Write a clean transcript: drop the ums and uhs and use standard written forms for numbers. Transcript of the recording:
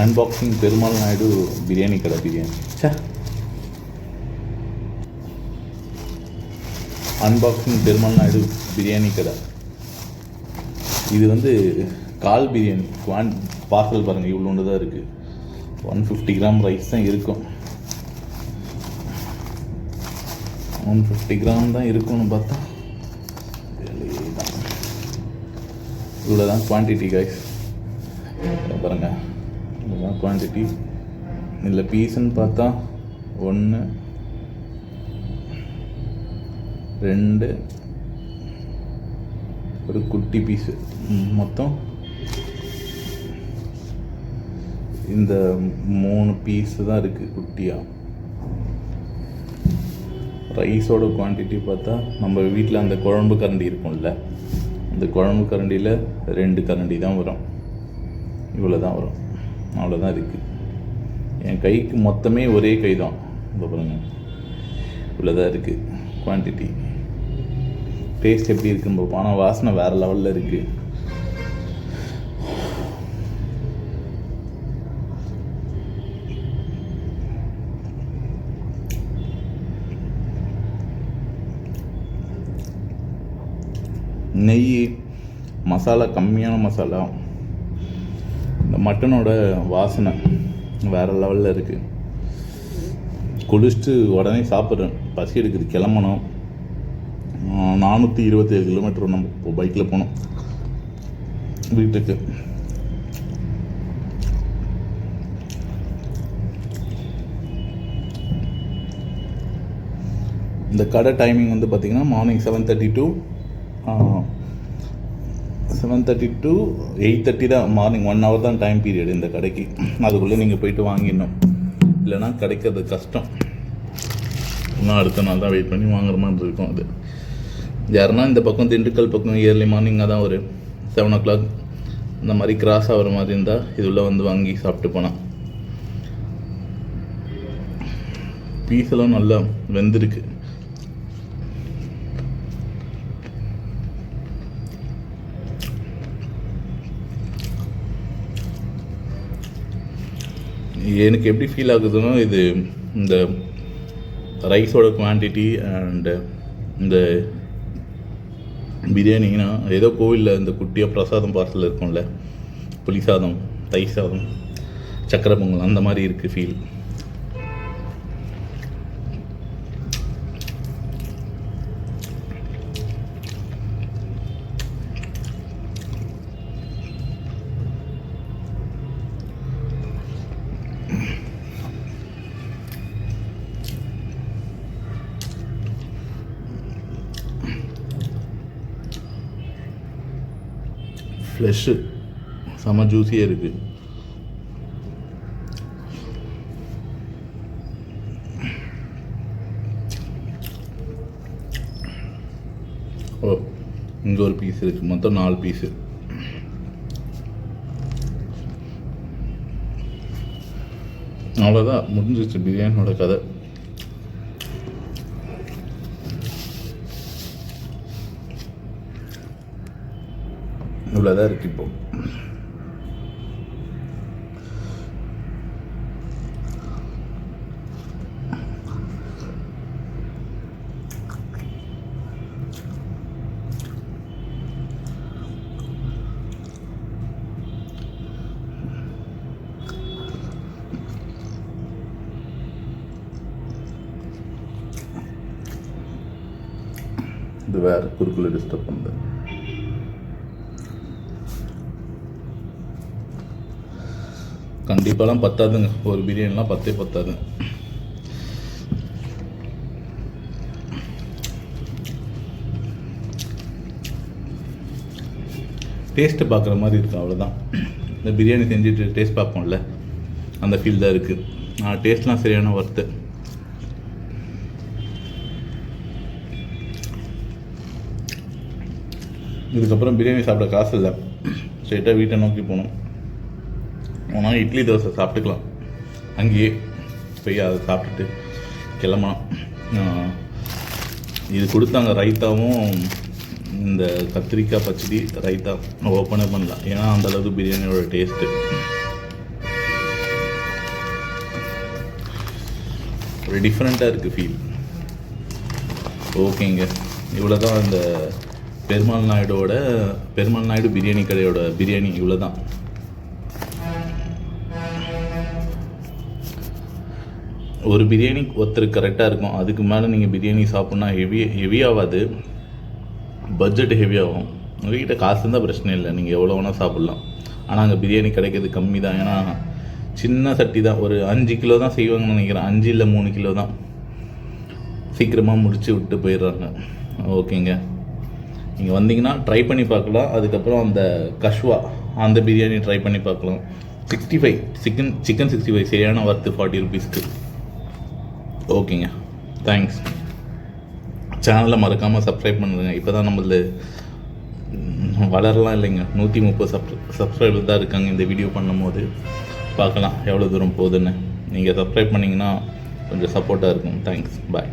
Unboxing Perumal Naidu biryani kada biryani. Unboxing Perumal Naidu biryani kada. இது வந்து கால் biryani parcel பாருங்கள், இவ்வளோ ஒன்று தான் இருக்குது. 150 கிராம் ரைஸ் தான் இருக்கும். 150 கிராம் தான் இருக்கும்னு பார்த்தா இவ்வளோ தான் குவான்டிட்டி கைஸ். பாருங்கள், இதுதான் குவான்டிட்டி. இதில் பீஸுன்னு பார்த்தா 1 2 ஒரு குட்டி பீஸு, மொத்தம் இந்த 3 பீஸு தான் இருக்குது குட்டியாக. ரைஸோட குவான்டிட்டி பார்த்தா நம்ம வீட்டில் அந்த குழம்பு கரண்டி இருக்கும்ல, அந்த குழம்பு கரண்டியில் 2 கரண்டி தான் வரும். இவ்வளோ தான் வரும், அவ்வளோதான் இருக்குது. என் கைக்கு மொத்தமே ஒரே கை தான். இப்போ பாருங்கள், இவ்வளோ தான் இருக்குது குவான்டிட்டி. டேஸ்ட் எப்படி இருக்குன்னு பார்ப்போம். ஆனால் வாசனை வேறு லெவலில் இருக்குது. நெய், மசாலா கம்மியான மசாலா, இந்த மட்டனோட வாசனை வேறு லெவலில் இருக்குது. குளிச்சுட்டு உடனே சாப்பிட்றேன், பசி எடுக்குது, கிளம்பணும். 427 கிலோமீட்டர் நம்ம இப்போ பைக்கில் போனோம் வீட்டுக்கு. இந்த கடை டைமிங் வந்து பார்த்திங்கன்னா மார்னிங் 7:30 to 8:30 தான். மார்னிங் 1 hour தான் டைம் பீரியட் இந்த கடைக்கு. அதுக்குள்ளே நீங்கள் போயிட்டு வாங்கிடணும், இல்லைனா கிடைக்கிறது கஷ்டம். இன்னும் அடுத்த நாள் தான் வெயிட் பண்ணி வாங்குற மாதிரி இருக்கும். அது யாருன்னா இந்த பக்கம் திண்டுக்கல் பக்கம் இயர்லி மார்னிங்காக தான் ஒரு 7 o'clock இந்த மாதிரி கிராஸ் ஆகிற மாதிரி இருந்தால் இதுள்ள வந்து வாங்கி சாப்பிட்டு போனால். பீஸெல்லாம் நல்லா வெந்திருக்கு. எனக்கு எப்படி ஃபீல் ஆகுதுன்னா, இது இந்த ரைஸோட குவான்டிட்டி அண்டு இந்த பிரியாணிங்கன்னா ஏதோ கோவிலில் இந்த குட்டியாக பிரசாதம் பார்சல் இருக்கும்ல, புளி சாதம், தயிர் சாதம், சக்கரை பொங்கல், அந்த மாதிரி இருக்குது ஃபீல். ஃப்ளெஷ்ஷு செம்ம ஜூஸியாக இருக்குது. ஓ, இங்கே ஒரு பீஸ் இருக்குது, மொத்தம் 4 பீஸு. அவ்வளோதான், முடிஞ்சிச்சு பிரியாணியோட கதை. இவ்வளோதான் இருக்குது இப்போ. இது வேறு குறுக்குள்ள டிஸ்டர்ப் பண்ணுது. கண்டிப்பாலாம் பத்தாதுங்க, ஒரு பிரியாணிலாம் பத்தாது. டேஸ்ட்டு பார்க்குற மாதிரி இருக்குது, அவ்வளோதான். இந்த பிரியாணி செஞ்சுட்டு டேஸ்ட் பார்ப்போம்ல, அந்த ஃபீல் தான் இருக்குது. டேஸ்ட்லாம் சரியான ஒர்த்து. இதுக்கப்புறம் பிரியாணி சாப்பிட காசு இல்லை, ஸ்ட்ரெயிட்டாக வீட்டை நோக்கி போகணும். ஆனால் இட்லி தோசை சாப்பிட்டுக்கலாம், அங்கேயே போய் அதை சாப்பிட்டுட்டு கிளம்பலாம். இது கொடுத்தாங்க ரைத்தாவும் இந்த கத்திரிக்காய் பச்சடி ரைத்தா ஓப்பனே பண்ணலாம், ஏன்னா அந்தளவுக்கு பிரியாணியோட டேஸ்ட்டு. ஒரு டிஃப்ரெண்ட்டாக இருக்குது ஃபீல். ஓகேங்க, இவ்வளோ தான் இந்த பெருமாள் நாயுடு பிரியாணி கடையோட பிரியாணி. இவ்வளோ தான். ஒரு பிரியாணி ஒருத்தருக்கு கரெக்டாக இருக்கும். அதுக்கு மேலே நீங்கள் பிரியாணி சாப்பிட்னா ஹெவியாகாது, பட்ஜெட் ஹெவியாகும். உங்கள்கிட்ட காசு இருந்தால் பிரச்சனை இல்லை, நீங்கள் எவ்வளோ வேணால் சாப்பிட்லாம். ஆனால் அங்கே பிரியாணி கிடைக்கிறது கம்மி தான். ஏன்னா சின்ன சட்டி தான், ஒரு 5 கிலோ தான் செய்வாங்கன்னு நினைக்கிறேன். 5 இல்லை 3 கிலோ தான், சீக்கிரமாக முடித்து விட்டு போயிடுறாங்க. ஓகேங்க, நீங்கள் வந்தீங்கன்னா ட்ரை பண்ணி பார்க்கலாம். அதுக்கப்புறம் அந்த கஷ்வா அந்த பிரியாணி ட்ரை பண்ணி பார்க்கலாம். 65 சிக்கன் 65 சரியான ஒர்த்து 40 ருபீஸ்க்கு. ஓகேங்க, தேங்க்ஸ். சேனலை மறக்காமல் சப்ஸ்கிரைப் பண்ணுங்க. இப்போ தான் நம்மளது வளரலாம் இல்லைங்க, 130 சப்ஸ்கிரைபர் தான் இருக்காங்க. இந்த வீடியோ பண்ணும்போது பார்க்கலாம் எவ்வளோ தூரம் போகுதுன்னு. நீங்கள் சப்ஸ்கிரைப் பண்ணிங்கன்னா கொஞ்சம் சப்போர்ட்டாக இருக்கும். தேங்க்ஸ், பாய்.